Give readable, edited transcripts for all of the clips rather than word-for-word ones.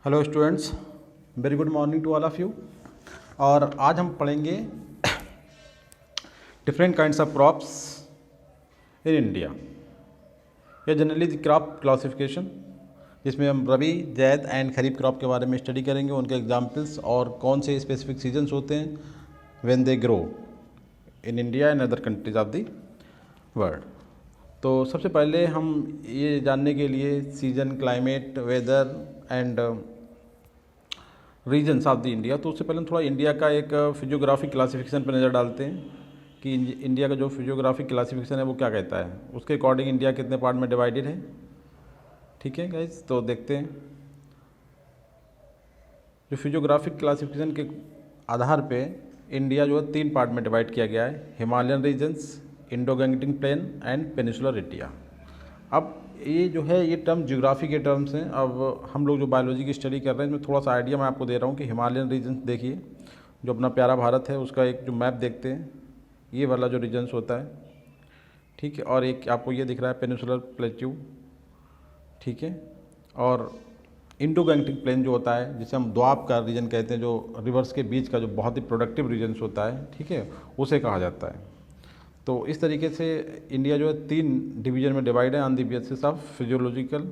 Hello students, very good morning to all of you. और आज हम पढ़ेंगे different kinds of crops in India. ये जनरली क्रॉप क्लासिफिकेशन, जिसमें हम रबी, जैद एंड खरीफ क्रॉप के बारे में स्टडी करेंगे, उनके एग्जाम्पल्स और कौन से स्पेसिफिक सीजन्स होते हैं when they grow in India and other countries of the world. तो सबसे पहले हम ये जानने के लिए season, climate, weather and regions of the India, तो उससे पहले हम थोड़ा इंडिया का एक फिजियोग्राफिक क्लासिफिकेशन पर नज़र डालते हैं कि इंडिया का जो फिजियोग्राफिक क्लासिफिकेशन है वो क्या कहता है। उसके अकॉर्डिंग इंडिया कितने पार्ट में डिवाइडेड है। ठीक है गाइज, तो देखते हैं। जो फिजियोग्राफिक क्लासिफिकेशन के आधार पे इंडिया जो है 3 पार्ट में डिवाइड किया गया है: Himalayan regions, Indo Gangetic plain and peninsular India. अब ये जो है ये टर्म ज्योग्राफी के टर्म्स हैं। अब हम लोग जो बायोलॉजी की स्टडी कर रहे हैं, इसमें थोड़ा सा आइडिया मैं आपको दे रहा हूँ कि हिमालयन रीजन्स देखिए, जो अपना प्यारा भारत है उसका एक जो मैप देखते हैं, ये वाला जो रीजन्स होता है, ठीक है। और एक आपको ये दिख रहा है पेनिनसुलर प्लेट्यू, ठीक है। और इंडो गैंगटिक प्लेन जो होता है, जिसे हम द्वाब का रीजन कहते हैं, जो रिवर्स के बीच का जो बहुत ही प्रोडक्टिव रीजन्स होता है, ठीक है, उसे कहा जाता है। तो इस तरीके से इंडिया जो है 3 डिवीजन में डिवाइड है on the basis of physiological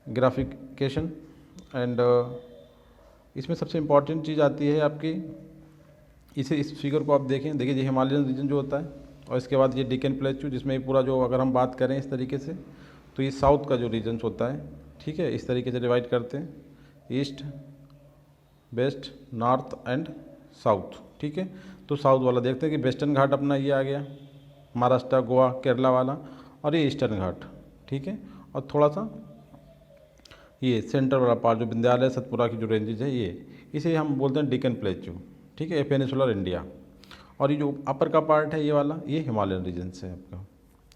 gratification. And इसमें सबसे इम्पॉर्टेंट चीज़ आती है आपकी, इस फिगर को आप देखिए ये हिमालयन रीजन जो होता है, और इसके बाद ये डेक्कन प्लेट्यू, जिसमें पूरा जो अगर हम बात करें इस तरीके से, तो ये साउथ का जो रीजन्स होता है, ठीक है, इस तरीके से डिवाइड करते हैं: east, west, north and south, ठीक है। तो साउथ वाला देखते हैं कि वेस्टर्न घाट अपना ये आ गया, महाराष्ट्र, गोवा, केरला वाला, और ये ईस्टर्न घाट, ठीक है। और थोड़ा सा ये सेंटर वाला पार्ट जो विंध्यालय, सतपुरा की जो रेंजेज है, ये इसे हम बोलते हैं डेक्कन प्लेट्यू, ठीक है, पेनिनसुलर इंडिया। और ये जो अपर का पार्ट है ये वाला, ये हिमालयन रीजन से है आपका,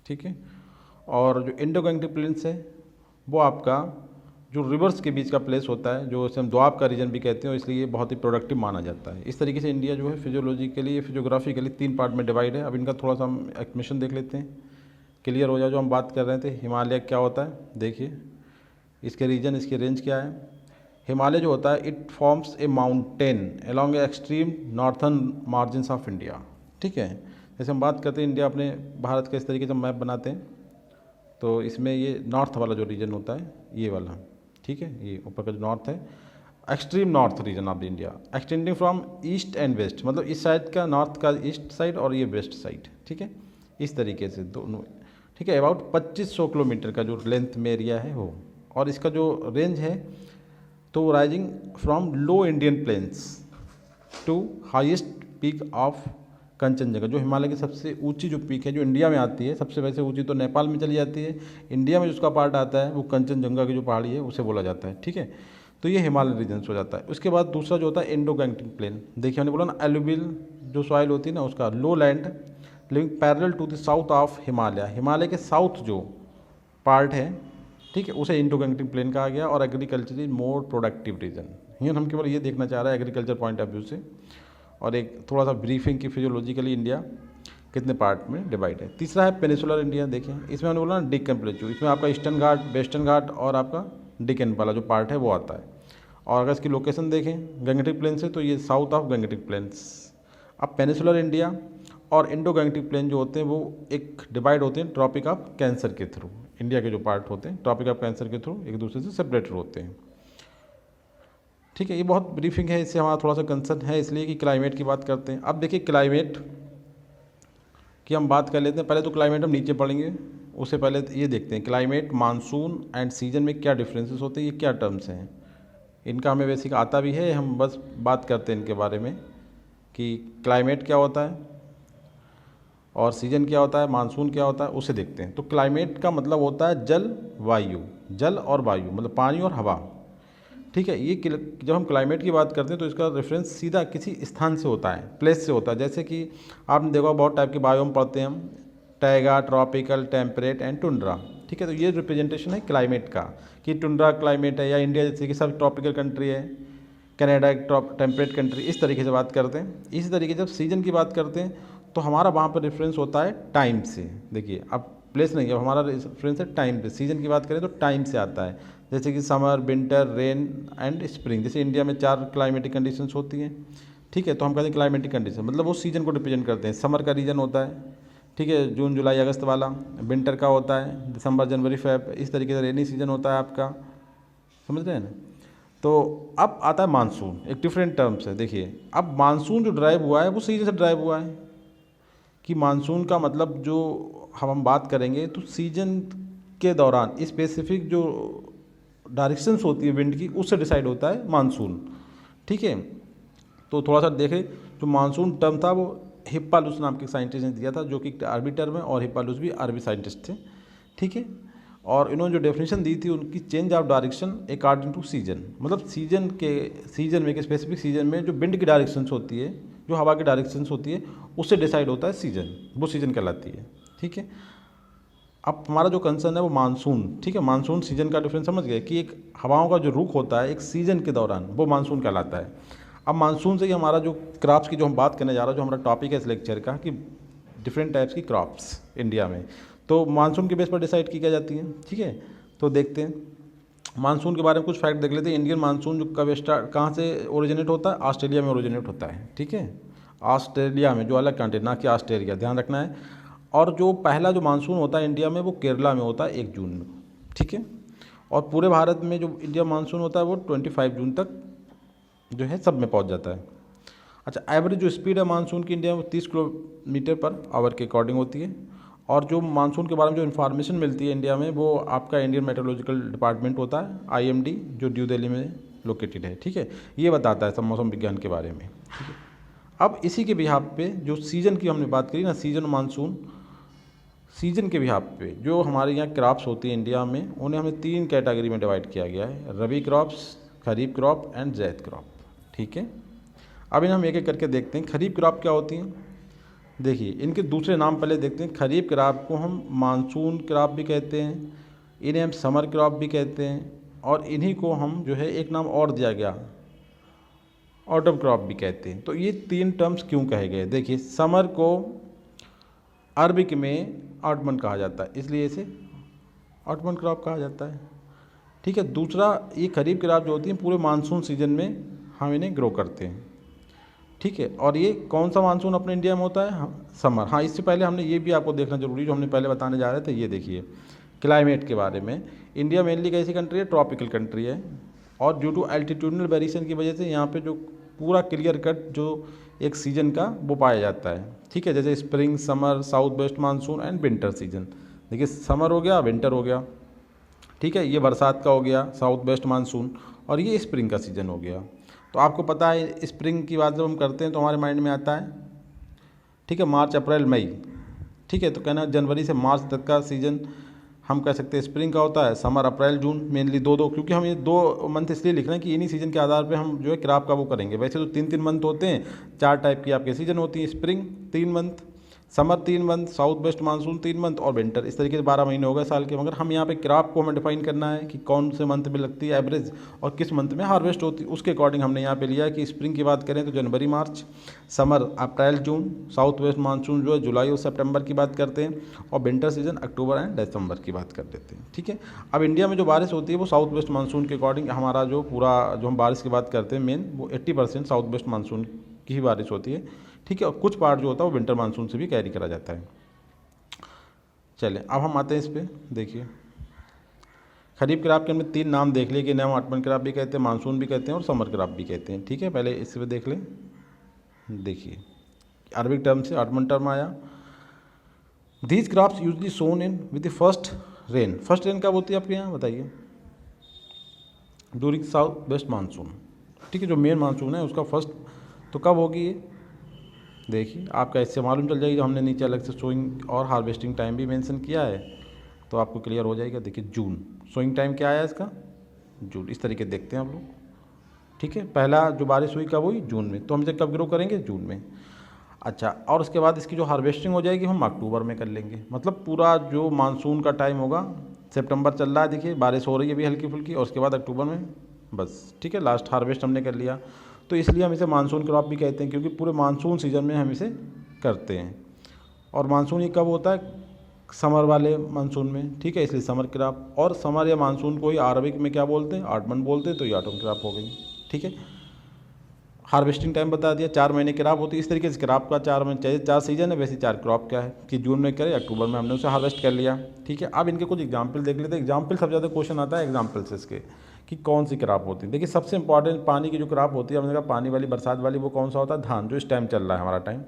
ठीक है। और जो इंडो गैंगटिक प्लेन्स है वो आपका जो रिवर्स के बीच का प्लेस होता है, जो हम द्वाब का रीजन भी कहते हैं, इसलिए ये बहुत ही प्रोडक्टिव माना जाता है। इस तरीके से इंडिया जो है फिजियोलॉजिकली, फिजियोग्राफिकली 3 पार्ट में डिवाइड है। अब इनका थोड़ा सा हम एक्सप्लेनेशन देख लेते हैं, क्लियर हो जाए। जो हम बात कर रहे थे हिमालय क्या होता है, देखिए इसके रीजन, इसकी रेंज क्या है। हिमालय जो होता है, it forms a mountain along A extreme northern margins of India, ठीक है। जैसे हम बात करते हैं इंडिया अपने भारत का, इस तरीके से मैप बनाते हैं, तो इसमें ये नॉर्थ वाला जो रीजन होता है ये वाला, ठीक है, ये ऊपर का जो नॉर्थ है, extreme north region of the India, extending from east and west, मतलब इस साइड का नॉर्थ का ईस्ट साइड और ये वेस्ट साइड, ठीक है, इस तरीके से दोनों, ठीक है। अबाउट 2500 किलोमीटर का जो लेंथ में एरिया है वो, और इसका जो रेंज है तो rising from low Indian plains to highest peak of Kangchenjunga. जो हिमालय की सबसे ऊंची जो पीक है जो इंडिया में आती है, सबसे वैसे ऊंची तो नेपाल में चली जाती है, इंडिया में जिसका पार्ट आता है वो कंचनजंगा की जो पहाड़ी है उसे बोला जाता है, ठीक है। तो ये हिमालयन रीजन्स हो जाता है। उसके बाद दूसरा जो होता है इंडो गैंगटिक प्लेन, देखिए हमने बोला ना एलुवियल जो सॉइल होती है ना, उसका low land living parallel to the south of Himalaya, Himalaya के साउथ जो पार्ट है, ठीक है, उसे इंडो गैंगटिक प्लेन कहा गया। और agriculture is more productive region, यहाँ हम केवल ये देखना चाह रहे हैं एग्रीकल्चर पॉइंट ऑफ व्यू से। और एक थोड़ा सा ब्रीफिंग की फिजियोलॉजिकली इंडिया कितने पार्ट में डिवाइड है। तीसरा है पेनिनसुलर इंडिया, देखिए इसमें हमने बोला ना डेक्कन प्लेट्यू, इसमें आपका ईस्टर्न घाट, वेस्टर्न घाट और आपका डेक्कन वाला जो पार्ट है वो आता है। और अगर इसकी लोकेशन देखें गैंगटिक प्लेन से, तो ये साउथ ऑफ गैंगटिक प्लेन्स। अब पेनिनसुलर इंडिया और इंडो गैंगटिक प्लेन जो होते हैं वो एक डिवाइड होते हैं ट्रॉपिक ऑफ कैंसर के थ्रू। इंडिया के जो पार्ट होते हैं ट्रॉपिक ऑफ कैंसर के थ्रू एक दूसरे से सेपरेटेड होते हैं, ठीक है। ये बहुत ब्रीफिंग है, इससे हमारा थोड़ा सा कंसर्न है, इसलिए कि क्लाइमेट की बात करते हैं। अब देखिए क्लाइमेट की हम बात कर लेते हैं। पहले तो क्लाइमेट हम नीचे पढ़ेंगे, उससे पहले ये देखते हैं क्लाइमेट, मानसून एंड सीजन में क्या डिफरेंसेस होते हैं, ये क्या टर्म्स हैं। इनका हमें बेसिक आता भी है, हम बस बात करते हैं इनके बारे में कि क्लाइमेट क्या होता है और सीजन क्या होता है, मानसून क्या होता है, उसे देखते हैं। तो क्लाइमेट का मतलब होता है जल, वायु, जल और वायु मतलब पानी और हवा, ठीक है। ये जब हम क्लाइमेट की बात करते हैं तो इसका रेफरेंस सीधा किसी स्थान से होता है, प्लेस से होता है। जैसे कि आपने देखा बहुत टाइप के बायोम पढ़ते हैं हम, taiga, tropical, temperate and tundra, ठीक है। तो ये रिप्रेजेंटेशन है क्लाइमेट का कि टुंड्रा क्लाइमेट है, या इंडिया जैसे कि सब ट्रॉपिकल कंट्री है, कनाडा एक टेम्परेट कंट्री, इस तरीके से बात करते हैं। इसी तरीके से जब सीजन की बात करते हैं तो हमारा वहाँ पर रेफरेंस होता है टाइम से। देखिए अब प्लेस नहीं है, हमारा रेफरेंस है टाइम पे। सीजन की बात करें तो टाइम से आता है, जैसे कि summer, winter, rain and spring. जैसे इंडिया में 4 क्लाइमेटिक कंडीशंस होती हैं, ठीक है। तो हम कहते हैं क्लाइमेटिक कंडीशन, मतलब वो सीजन को रिप्रेजेंट करते हैं। समर का रीजन होता है, ठीक है, जून जुलाई अगस्त वाला। विंटर का होता है दिसंबर जनवरी फेब। इस तरीके से रेनी सीजन होता है आपका, समझ रहे हैं ना। तो अब आता है मानसून, एक डिफरेंट टर्म्स है। देखिए अब मानसून जो ड्राइव हुआ है वो सीजन से ड्राइव हुआ है, कि मानसून का मतलब जो हम बात करेंगे तो सीजन के दौरान स्पेसिफिक जो डायरेक्शंस होती है विंड की, उससे डिसाइड होता है मानसून, ठीक है। तो थोड़ा सा देखें, जो मानसून टर्म था वो हिप्पालुस नाम के साइंटिस्ट ने दिया था, जो कि अरबी टर्म है, और हिप्पालुस भी अरबी साइंटिस्ट थे, ठीक है। और इन्होंने जो डेफिनेशन दी थी उनकी, change of direction according to season, मतलब सीजन में, एक स्पेसिफिक सीजन में जो विंड की डायरेक्शंस होती है, जो हवा की डायरेक्शंस होती है, उससे डिसाइड होता है सीजन, वो सीजन कहलाती है, ठीक है। अब हमारा जो कंसर्न है वो मानसून, ठीक है। मानसून सीजन का डिफरेंस समझ गए, कि एक हवाओं का जो रुख होता है एक सीजन के दौरान, वो मानसून कहलाता है। अब मानसून से ही हमारा जो क्रॉप्स की जो हम बात करने जा रहे हैं, जो हमारा टॉपिक है इस लेक्चर का, कि डिफरेंट टाइप्स की क्रॉप्स इंडिया में, तो मानसून के बेस पर डिसाइड की क्या जाती हैं, ठीक है। तो देखते हैं मानसून के बारे में कुछ फैक्ट देख लेते हैं। इंडियन मानसून जो कब स्टार्ट, कहाँ से ओरिजिनेट होता है, ऑस्ट्रेलिया में ओरिजिनेट होता है, ठीक है। ऑस्ट्रेलिया में, जो अलग कंट्री, ना कि ऑस्ट्रेलिया, ध्यान रखना है। और जो पहला जो मानसून होता है इंडिया में वो केरला में होता है 1 जून में, ठीक है। और पूरे भारत में जो इंडिया मानसून होता है वो 25 जून तक जो है सब में पहुंच जाता है। अच्छा, एवरेज जो स्पीड है मानसून की इंडिया में 30 किलोमीटर पर आवर के अकॉर्डिंग होती है। और जो मानसून के बारे में जो इन्फॉर्मेशन मिलती है इंडिया में, वो आपका इंडियन मेट्रोलॉजिकल डिपार्टमेंट होता है, IMD, जो न्यू दिल्ली में लोकेटेड है, ठीक है। ये बताता है सब मौसम विज्ञान के बारे में, ठीक है। अब इसी के बिहाफ पे जो सीजन की हमने बात करी ना, सीजन मानसून, सीजन के बिहाफ पे जो हमारे यहाँ क्रॉप्स होती है इंडिया में, उन्हें हमें 3 कैटेगरी में डिवाइड किया गया है, rabi crops, kharif crop and zaid crop, ठीक है। अब इन्हें हम एक एक करके देखते हैं। खरीफ क्रॉप क्या होती हैं, देखिए इनके दूसरे नाम पहले देखते हैं। खरीफ क्रॉप को हम मानसून क्रॉप भी कहते हैं, इन्हें हम समर क्रॉप भी कहते हैं, और इन्हीं को हम जो है एक नाम और दिया गया, ऑटम क्रॉप भी कहते हैं। तो ये 3 टर्म्स क्यों कहे गए, देखिए समर को अरबिक में ऑटमन कहा जाता है, इसलिए इसे ऑटमन क्रॉप कहा जाता है, ठीक है। दूसरा, ये खरीफ क्रॉप जो होती है पूरे मानसून सीजन में हम इन्हें ग्रो करते हैं, ठीक है। और ये कौन सा मानसून अपने इंडिया में होता है, समर। हाँ, इससे पहले हमने ये भी आपको देखना जरूरी, जो हमने पहले बताने जा रहे थे, ये देखिए क्लाइमेट के बारे में। इंडिया मेनली कैसी कंट्री है, ट्रॉपिकल कंट्री है, और ड्यू टू एल्टीट्यूडनल वेरिएशन की वजह से यहाँ पे जो पूरा क्लियर कट जो एक सीजन का वो पाया जाता है, ठीक है। जैसे spring, summer, south west monsoon and winter season. देखिए समर हो गया, विंटर हो गया, ठीक है, ये बरसात का हो गया साउथ वेस्ट मानसून, और ये स्प्रिंग का सीज़न हो गया। तो आपको पता है स्प्रिंग की बात जब हम करते हैं तो हमारे माइंड में आता है, ठीक है, मार्च, अप्रैल, मई, ठीक है। तो कहना जनवरी से मार्च तक का सीज़न हम कह सकते हैं स्प्रिंग का होता है। समर, अप्रैल, जून, मेनली दो, क्योंकि हम ये 2 मंथ इसलिए लिख रहे हैं कि इन्हीं सीजन के आधार पे हम जो है क्रॉप का वो करेंगे। वैसे तो 3 मंथ होते हैं, 4 टाइप की आपके सीजन होती हैं, spring 3 month, summer 3 month, south west monsoon 3 month, और विंटर। इस तरीके से 12 महीने हो गए साल के। मगर हम यहाँ पे क्रॉप को हमें डिफाइन करना है कि कौन से मंथ में लगती है एवरेज, और किस मंथ में हार्वेस्ट होती है, उसके अकॉर्डिंग हमने यहाँ पे लिया है कि स्प्रिंग की बात करें तो जनवरी मार्च, समर अप्रैल जून, साउथ वेस्ट मानसून जो है जुलाई और सितंबर की बात करते हैं, और विंटर सीजन अक्टूबर एंड दिसंबर की बात कर देते हैं, ठीक है। अब इंडिया में जो बारिश होती है वो साउथ वेस्ट मानसून के अकॉर्डिंग, हमारा जो पूरा जो हम बारिश की बात करते हैं मेन, वो 80% साउथ वेस्ट मानसून की ही बारिश होती है, ठीक है। और कुछ पार्ट जो होता है वो विंटर मानसून से भी कैरी करा जाता है। चलें अब हम आते हैं इस पर, देखिए खरीफ क्रॉप के हमने 3 नाम देख लिए, कि इन्हें हम ऑटमन क्रॉप भी कहते हैं, मानसून भी कहते हैं, और समर क्रॉप भी कहते हैं, ठीक है। पहले इस पर देख लें, देखिए अरबिक टर्म से ऑटमन टर्म आया। These crops usually sown in with the first rain. First rain कब होती है आपके यहाँ बताइए, ड्यूरिंग साउथ वेस्ट मानसून, ठीक है। जो मेन मानसून है उसका फर्स्ट तो कब होगी ये, देखिए आपका इससे मालूम चल जाएगी। जो हमने नीचे अलग से सोइंग और हार्वेस्टिंग टाइम भी मेंशन किया है, तो आपको क्लियर हो जाएगा। देखिए जून, सोइंग टाइम क्या आया इसका, जून। इस तरीके देखते हैं आप लोग, ठीक है। पहला जो बारिश हुई कब हुई, जून में, तो हम इसे कब ग्रो करेंगे, जून में। अच्छा, और उसके बाद इसकी जो हार्वेस्टिंग हो जाएगी हम अक्टूबर में कर लेंगे। मतलब पूरा जो मानसून का टाइम होगा, सितंबर चल रहा है, देखिए बारिश हो रही है अभी हल्की फुल्की, और उसके बाद अक्टूबर में बस, ठीक है, लास्ट हार्वेस्ट हमने कर लिया। तो इसलिए हम इसे मानसून क्रॉप भी कहते हैं, क्योंकि पूरे मानसून सीजन में हम इसे करते हैं। और मानसून ये कब होता है, समर वाले मानसून में, ठीक है, इसलिए समर क्रॉप। और समर या मानसून को ही अरबिक में क्या बोलते हैं, ऑटमन बोलते हैं, तो ये ऑटम क्रॉप हो गई, ठीक है। हार्वेस्टिंग टाइम बता दिया, 4 महीने क्रॉप होती है। इस तरीके से क्रॉप का 4 महीने चाहिए, 4 सीजन है, वैसे 4 क्रॉप क्या है कि जून में करें, अक्टूबर में हमने उसे हार्वेस्ट कर लिया, ठीक है। अब इनके कुछ एग्जाम्पल देख लेते हैं। एग्जाम्पल सबसे ज़्यादा क्वेश्चन आता है एग्जाम्पल से इसके, कि कौन सी क्रॉप होती है। देखिए सबसे इंपॉर्टेंट पानी की जो क्रॉप होती है, हमने कहा पानी वाली, बरसात वाली, वो कौन सा होता है, धान, जो इस टाइम चल रहा है हमारा टाइम।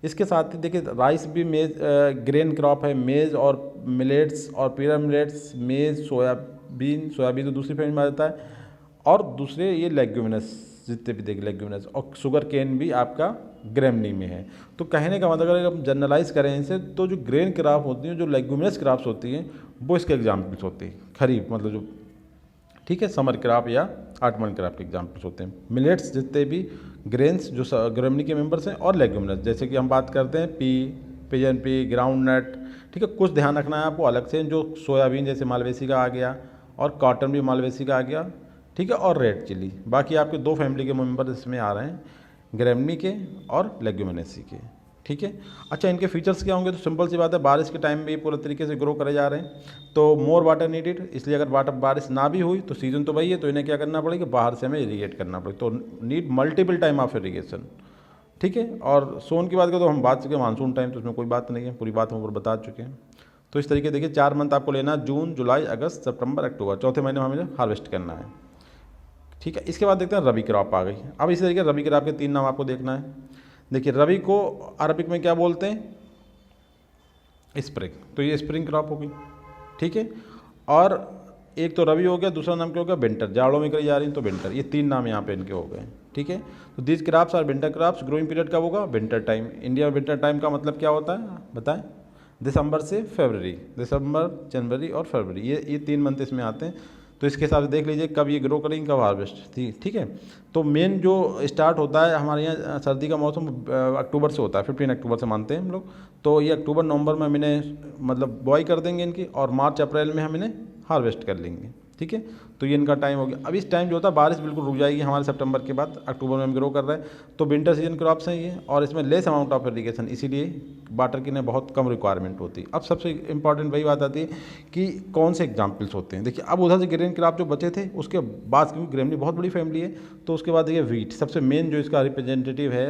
इसके साथ ही देखिए राइस भी मेज ग्रेन क्रॉप है, मेज और मिलेट्स और पीरा मिलेट्स, मेज, सोयाबीन, सोयाबीन तो दूसरी फैमिली में आ जाता है, और दूसरे ये लेग्यूमिनस, जितने भी देखिए लेग्यूमिनस, और शुगर केन भी आपका ग्रेमनी में है। तो कहने का मतलब अगर हम जनरलाइज करें इनसे, तो जो ग्रेन क्रॉप होती हैं, जो लेग्यूमिनस क्रॉप्स होती हैं, वो इसके एग्जाम्पल्स होती हैं, खरीफ मतलब जो, ठीक है, समर क्रॉप या ऑटमन क्रॉप के एग्जाम्पल्स होते हैं। मिलेट्स जितने भी ग्रेन्स जो ग्रेमनी के मेंबर्स हैं, और लेग्यूमिनस जैसे कि हम बात करते हैं पिजन पी, ग्राउंड नट, ठीक है। कुछ ध्यान रखना है आपको अलग से, जो सोयाबीन जैसे मालवेसी का आ गया, और कॉटन भी मालवेसी का आ गया, ठीक है, और रेड चिली। बाकी आपके 2 फैमिली के मेंबर इसमें आ रहे हैं, ग्रेमनी के और लेग्यूमिनेसी के, ठीक है। अच्छा, इनके फीचर्स क्या होंगे, तो सिंपल सी बात है, बारिश के टाइम भी पूरे तरीके से ग्रो करे जा रहे हैं, तो मोर वाटर नीडेड, इसलिए अगर बारिश ना भी हुई तो सीज़न तो वही है, तो इन्हें क्या करना पड़ेगा, बाहर से हमें इरीगेट करना पड़ेगा, तो need multiple time of irrigation, ठीक है। और सोन की बात करें तो हम बात चुके मानसून टाइम, तो उसमें कोई बात नहीं है, पूरी बात हम ऊपर बता चुके हैं। तो इस तरीके देखिए 4 मंथ आपको लेना, जून, जुलाई, अगस्त, सितंबर, अक्टूबर, चौथे महीने में हमें हार्वेस्ट करना है, ठीक है। इसके बाद देखते हैं रबी क्रॉप आ गई। अब इसी तरीके रबी क्रॉप के 3 नाम आपको देखना है। देखिए रबी को अरबिक में क्या बोलते हैं, स्प्रिंग, तो ये स्प्रिंग क्रॉप होगी, ठीक है। और एक तो रबी हो गया, दूसरा नाम क्या हो गया, विंटर, जाड़ों में करी जा रही हैं तो विंटर, ये 3 नाम यहाँ पे इनके हो गए, ठीक है। तो these crops are winter crops, growing period कब होगा, विंटर टाइम। इंडिया में विंटर टाइम का मतलब क्या होता है बताएं, दिसंबर से फरवरी, दिसंबर, जनवरी और फरवरी, ये 3 मंथ इसमें आते हैं। तो इसके हिसाब से देख लीजिए कब ये ग्रो करेंगे, कब हार्वेस्ट, ठीक है। तो मेन जो स्टार्ट होता है हमारे यहाँ सर्दी का मौसम अक्टूबर से होता है, 15 अक्टूबर से मानते हैं हम लोग। तो ये अक्टूबर नवंबर में हम इन्हें मतलब बॉय कर देंगे इनकी, और मार्च अप्रैल में हम इन्हें हार्वेस्ट कर लेंगे, ठीक है। तो ये इनका टाइम हो गया। अब इस टाइम जो होता है बारिश बिल्कुल रुक जाएगी हमारे सितंबर के बाद, अक्टूबर में हम ग्रो कर रहे हैं, तो विंटर सीजन क्रॉप्स हैं ये, और इसमें लेस अमाउंट ऑफ इरीगेशन, इसीलिए वाटर की इन्हें बहुत कम रिक्वायरमेंट होती है। अब सबसे इंपॉर्टेंट वही बात आती है कि कौन से एग्जाम्पल्स होते हैं। देखिए अब उधर से ग्रेन क्रॉप जो बचे थे, उसके बाद, क्योंकि ग्रेमनी बहुत बड़ी फैमिली है, तो उसके बाद देखिए वीट, सबसे मेन जो इसका रिप्रेजेंटेटिव है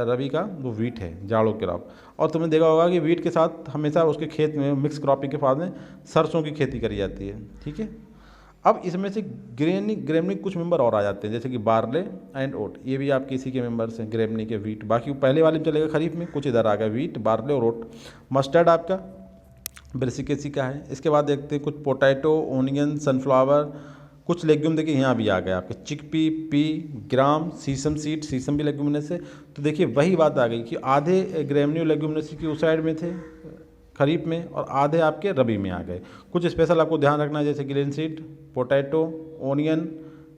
रबी का, वो वीट है, जाड़ों क्रॉप। और तुमने देखा होगा कि वीट के साथ हमेशा उसके खेत में मिक्स क्रॉपिंग के बाद में सरसों की खेती करी जाती है, ठीक है। अब इसमें से ग्रेमनी कुछ मेंबर और आ जाते हैं, जैसे कि बार्ले एंड ओट, ये भी आपके इसी के मेंबर्स हैं, ग्रेमनी के वीट। बाकी पहले वाले में चलेगा खरीफ में, कुछ इधर आ गया वीट, बार्ले और ओट। मस्टर्ड आपका ब्रेसिकेसी का है। इसके बाद देखते हैं कुछ पोटैटो, ओनियन, सनफ्लावर, कुछ लेग्यूम देखिए यहाँ भी आ गया आपके, चिकपी, पी, ग्राम, सीसम सीड, सीसम भी लेग्यूमिनस है। तो देखिए वही बात आ गई कि आधे ग्रेमनी और लेग्यूमिनस की उस साइड में थे खरीफ में, और आधे आपके रबी में आ गए। कुछ स्पेशल आपको ध्यान रखना है, जैसे green seed, potato, onion,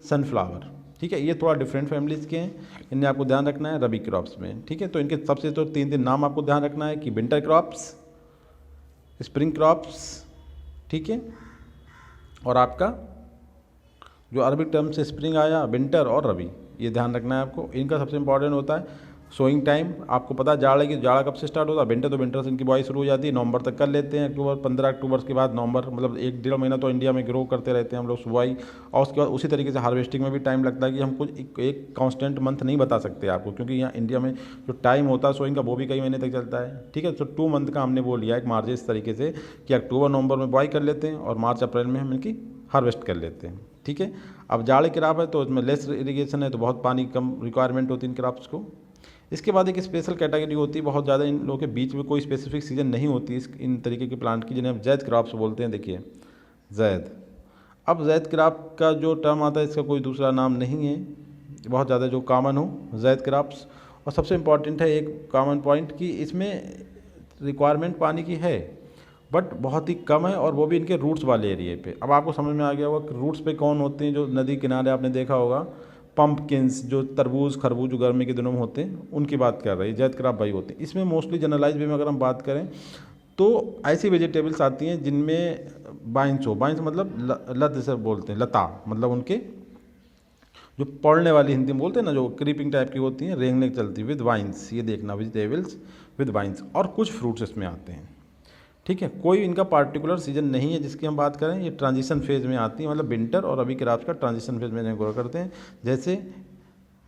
sunflower, ठीक है। ये थोड़ा डिफरेंट फैमिलीज़ के हैं, इन्हें आपको ध्यान रखना है रबी क्रॉप्स में, ठीक है। तो इनके सबसे तो 3 नाम आपको ध्यान रखना है कि विंटर क्रॉप्स, स्प्रिंग क्रॉप्स, ठीक है, और आपका जो अरबिक टर्म से स्प्रिंग आया, विंटर और रबी, ये ध्यान रखना है आपको। इनका सबसे इंपॉर्टेंट होता है सोइंग टाइम। आपको पता है जाड़ा की, जाड़ा कब से स्टार्ट होता है, विंटर, तो विंटर से इनकी बुआई शुरू हो जाती है, नवंबर तक कर लेते हैं, अक्टूबर, 15 अक्टूबर के बाद नवंबर, मतलब 1-1.5 महीना तो इंडिया में ग्रो करते रहते हैं हम लोग बुआई। और उसके बाद उसी तरीके से हार्वेस्टिंग में भी टाइम लगता है, कि हम कुछ एक कांस्टेंट मंथ नहीं बता सकते आपको, क्योंकि यहाँ इंडिया में जो टाइम होता है सोइंग का, वो भी कई महीने तक चलता है, ठीक है। तो 2 मंथ का हमने वो लिया एक मार्जिन इस तरीके से, कि अक्टूबर नवंबर में बुआई कर लेते हैं, और मार्च अप्रैल में हम इनकी हार्वेस्ट कर लेते हैं, ठीक है। अब जाड़े क्रॉप है तो इसमें लेस इरीगेशन है, तो बहुत पानी कम रिक्वायरमेंट होती है इन क्रॉप्स को। इसके बाद एक स्पेशल कैटेगरी होती है, बहुत ज़्यादा इन लोगों के बीच में कोई स्पेसिफिक सीजन नहीं होती इस इन तरीके के प्लांट की, जिन्हें हम जैद क्रॉप्स बोलते हैं। देखिए जैद, अब जैद क्रॉप का जो टर्म आता है, इसका कोई दूसरा नाम नहीं है बहुत ज़्यादा जो कॉमन हो, जैद क्रॉप्स। और सबसे इम्पॉर्टेंट है एक कॉमन पॉइंट, कि इसमें रिक्वायरमेंट पानी की है बट बहुत ही कम है, और वो भी इनके रूट्स वाले एरिए पे। अब आपको समझ में आ गया होगा कि रूट्स पे कौन होते हैं, जो नदी किनारे आपने देखा होगा, पम्पकिन्स, जो तरबूज खरबूज जो गर्मी के दिनों में होते हैं, उनकी बात कर रही है, जैद क्रॉप भाई होते हैं। इसमें मोस्टली जनरलाइज वे में अगर हम बात करें तो ऐसी वेजिटेबल्स आती हैं जिनमें बाइंस हो, बाइंस मतलब लत जैसे बोलते हैं, लता मतलब उनके जो पड़ने वाली, हिंदी में बोलते हैं ना, जो क्रीपिंग टाइप की होती हैं, रेंगने की चलती विद वाइन्स, ये देखना वेजिटेबल्स विद वाइन्स। और कुछ फ्रूट्स इसमें आते हैं, ठीक है, कोई इनका पार्टिकुलर सीजन नहीं है जिसकी हम बात करें, ये ट्रांजिशन फेज़ में आती है, मतलब विंटर और रबी क्रॉप्स का ट्रांजिशन फेज़ में इन्हें ग्रो करते हैं, जैसे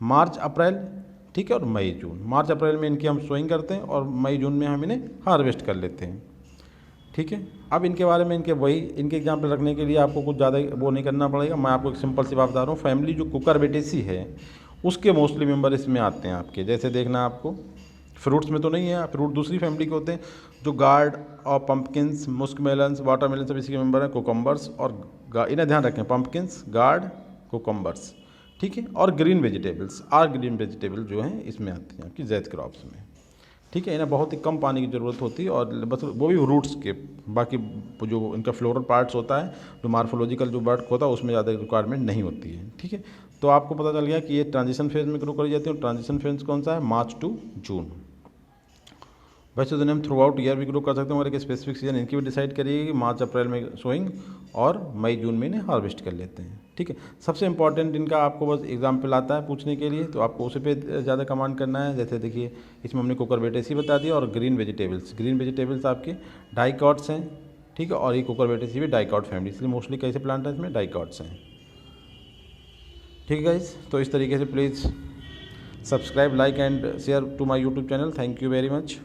मार्च अप्रैल, ठीक है, और मई जून। मार्च अप्रैल में इनकी हम सोइंग करते हैं और मई जून में हम इन्हें हार्वेस्ट कर लेते हैं, ठीक है। अब इनके बारे में इनके एग्जाम्पल रखने के लिए आपको कुछ ज़्यादा वो नहीं करना पड़ेगा, मैं आपको एक सिंपल सी बात बता रहा हूँ। फैमिली जो कुकुरबिटेसी है उसके मोस्टली मेंबर इसमें आते हैं आपके, जैसे देखना आपको फ्रूट्स में तो नहीं है, फ्रूट दूसरी फैमिली के होते हैं, जो गार्ड और पम्पकिन्स, मुस्कमेलन्स, वाटरमेलन सब इसी के मेंबर हैं। कोकम्बर्स और इन्हें ध्यान रखें, पम्पकिन्स, गार्ड, कोकम्बर्स, ठीक है। और ग्रीन वेजिटेबल जो हैं इसमें आती हैं आपकी ज़ैद क्रॉप्स में, ठीक है। इन्हें बहुत ही कम पानी की ज़रूरत होती है और बस वो भी रूट्स के, बाकी जो इनका फ्लोरल पार्ट्स होता है, जो मार्फोलॉजिकल जो वर्क होता है उसमें ज़्यादा रिक्वायरमेंट नहीं होती है, ठीक है। तो आपको पता चल गया कि ये ट्रांजिशन फेज़ में ग्रो करी जाती है। और ट्रांजिशन फेज़ कौन सा है? March to June. वैसे तो हम थ्रू आउट ईयर भी ग्रो कर सकते हैं, मगर एक स्पेसिफिक सीजन इनकी भी डिसाइड करिए कि मार्च अप्रैल में सोइंग और मई जून में इन्हें हार्वेस्ट कर लेते हैं, ठीक है। सबसे इंपॉर्टेंट इनका आपको बस एग्जाम्पल आता है पूछने के लिए, तो आपको उसी पे ज़्यादा कमांड करना है। जैसे देखिए इसमें हमने कुकुरबिटेसी बता दिया, और ग्रीन वेजिटेबल्स आपके डाइकॉट्स हैं, ठीक है। और ये कुकुरबिटेसी भी डाइकॉट फैमिली, इसलिए मोस्टली कैसे प्लांट हैं इसमें डाइकॉट्स हैं, ठीक है गाइस। तो इस तरीके से please subscribe, like and share to my YouTube channel. Thank you very much.